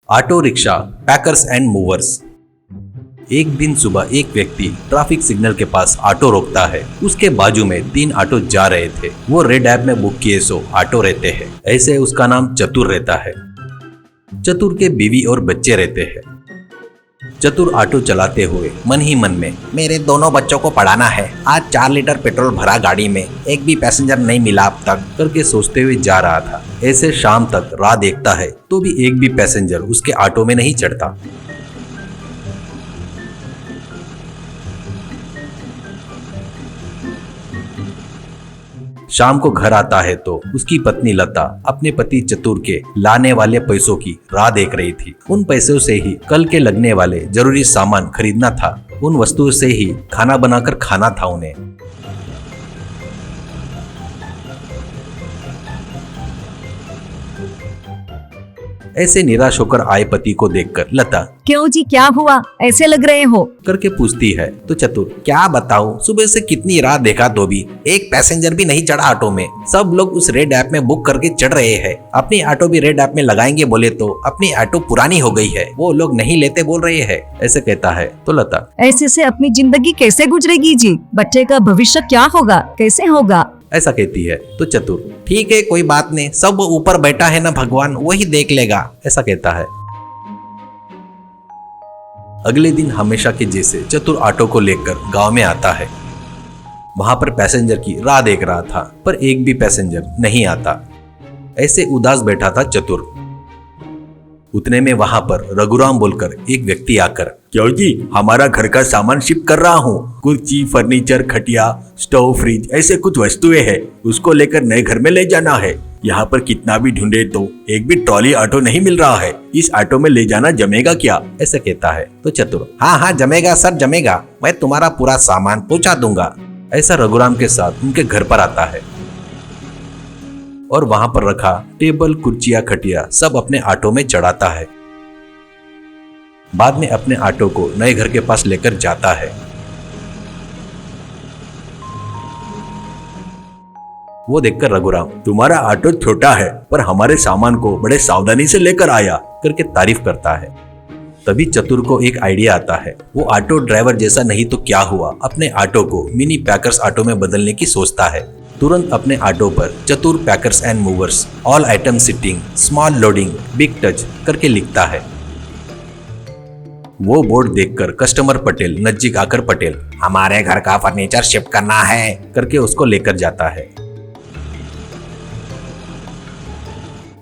Auto rickshaw, packers and movers. एक दिन सुबह एक व्यक्ति ट्रैफिक सिग्नल के पास ऑटो रोकता है। उसके बाजू में 3 ऑटो जा रहे थे। वो रेड ऐप में बुक किए सो ऑटो रहते हैं। ऐसे उसका नाम चतुर रहता है। चतुर के बीवी और बच्चे रहते हैं। चतुर ऑटो चलाते हुए मन ही मन में मेरे दोनों बच्चों को पढ़ाना है, आज 4 लीटर पेट्रोल भरा गाड़ी में, एक भी पैसेंजर नहीं मिला अब तक करके सोचते हुए जा रहा था। ऐसे शाम तक राह देखता है तो भी एक भी पैसेंजर उसके ऑटो में नहीं चढ़ता। शाम को घर आता है तो उसकी पत्नी लता अपने पति चतुर के लाने वाले पैसों की राह देख रही थी। उन पैसों से ही कल के लगने वाले जरूरी सामान खरीदना था। उन वस्तुओं से ही खाना बनाकर खाना था उन्हें। ऐसे निराश होकर आए पति को देखकर लता क्यों जी, क्या हुआ, ऐसे लग रहे हो करके पूछती है तो चतुर क्या बताऊं, सुबह से कितनी राह देखा तो भी एक पैसेंजर भी नहीं चढ़ा ऑटो में। सब लोग उस रेड ऐप में बुक करके चढ़ रहे हैं। अपनी ऑटो भी रेड ऐप में लगाएंगे बोले तो अपनी ऑटो पुरानी हो गई है, वो लोग नहीं लेते बोल रहे हैं। ऐसे कहता है तो लता ऐसे से अपनी जिंदगी कैसे गुजरेगी जी, बच्चे का भविष्य क्या होगा, कैसे होगा। ऐसा कहती है तो चतुर ठीक है कोई बात नहीं, सब ऊपर बैठा है ना भगवान, वही देख लेगा। ऐसा कहता है। अगले दिन हमेशा के जैसे चतुर ऑटो को लेकर गांव में आता है। वहां पर पैसेंजर की राह देख रहा था पर एक भी पैसेंजर नहीं आता। ऐसे उदास बैठा था चतुर। उतने में वहां पर रघुराम बोलकर एक व्यक्ति आकर क्यों जी, हमारा घर का सामान शिप कर रहा हूँ। कुर्सी, फर्नीचर, खटिया, स्टोव, फ्रिज ऐसे कुछ वस्तुएं हैं, उसको लेकर नए घर में ले जाना है। यहाँ पर कितना भी ढूंढे तो एक भी ट्रॉली ऑटो नहीं मिल रहा है। इस ऑटो में ले जाना जमेगा क्या? ऐसे कहता है तो चतुर हाँ जमेगा सर जमेगा, मैं तुम्हारा पूरा सामान पहुंचा दूंगा। ऐसा रघुराम के साथ उनके घर पर आता है और वहां पर रखा टेबल, कुर्सियां, खटिया सब अपने ऑटो में चढ़ाता है। बाद में अपने ऑटो को नए घर के पास लेकर जाता है। वो देखकर रघुराम तुम्हारा ऑटो छोटा है पर हमारे सामान को बड़े सावधानी से लेकर आया करके तारीफ करता है। तभी चतुर को एक आइडिया आता है। वो ऑटो ड्राइवर जैसा नहीं तो क्या हुआ, अपने ऑटो को मिनी पैकर्स ऑटो में बदलने की सोचता है। तुरंत अपने ऑटो पर चतुर packers and movers, all item sitting, small loading, big touch करके लिखता है। वो बोर्ड देखकर कस्टमर पटेल नजदीक आकर पटेल हमारे घर का फर्नीचर शिफ्ट करना है करके उसको लेकर जाता है।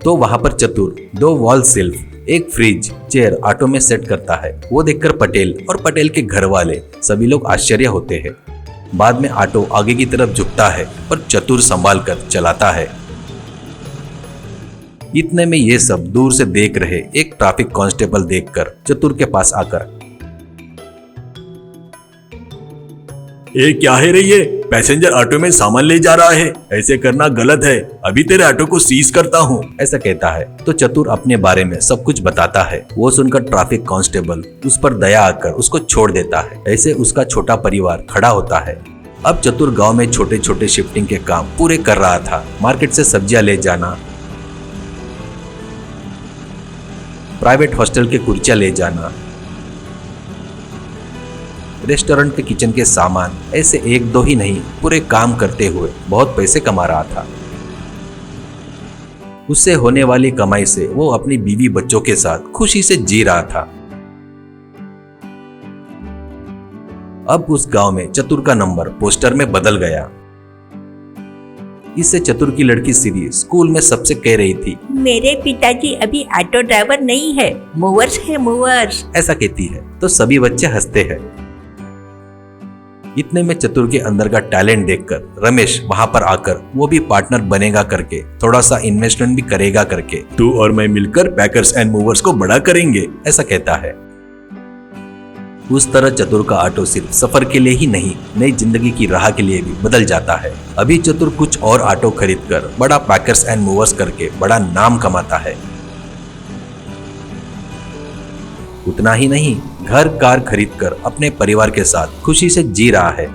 तो वहां पर चतुर 2 वॉल सेल्फ, एक फ्रिज, चेयर ऑटो में सेट करता है। वो देखकर पटेल और पटेल के घर वाले सभी लोग आश्चर्य होते हैं। बाद में ऑटो आगे की तरफ झुकता है पर चतुर संभाल कर चलाता है। इतने में ये सब दूर से देख रहे एक ट्रैफिक कांस्टेबल देखकर चतुर के पास आकर ये क्या है रे, ये पैसेंजर ऑटो में सामान ले जा रहा है, ऐसे करना गलत है, अभी तेरे ऑटो को सीज करता हूँ। ऐसा कहता है तो चतुर अपने बारे में सब कुछ बताता है। वो सुनकर ट्रैफिक कांस्टेबल उस पर दया आकर उसको छोड़ देता है। ऐसे उसका छोटा परिवार खड़ा होता है। अब चतुर गांव में छोटे छोटे शिफ्टिंग के काम पूरे कर रहा था। मार्केट से सब्जियां ले जाना, प्राइवेट हॉस्टल के कुर्सियां ले जाना, रेस्टोरेंट के किचन के सामान, ऐसे 1-2 ही नहीं पूरे काम करते हुए बहुत पैसे कमा रहा था। उससे होने वाली कमाई से वो अपनी बीवी बच्चों के साथ खुशी से जी रहा था। अब उस गांव में चतुर का नंबर पोस्टर में बदल गया। इससे चतुर की लड़की सीरी स्कूल में सबसे कह रही थी मेरे पिताजी अभी ऑटो ड्राइवर नहीं है, मूवर्स है मूवर्स। ऐसा कहती है तो सभी बच्चे हंसते हैं। इतने में चतुर के अंदर का टैलेंट देखकर रमेश वहां पर आकर वो भी पार्टनर बनेगा करके थोड़ा सा इन्वेस्टमेंट भी करेगा करके तू और मैं मिलकर पैकर्स एंड मूवर्स को बड़ा करेंगे, ऐसा कहता है। उस तरह चतुर का ऑटो सिर्फ सफर के लिए ही नहीं, नई जिंदगी की राह के लिए भी बदल जाता है। अभी चतुर कुछ और ऑटो खरीदकर बड़ा पैकर्स एंड मूवर्स करके बड़ा नाम कमाता है। उतना ही नहीं, घर कार खरीदकर अपने परिवार के साथ खुशी से जी रहा है।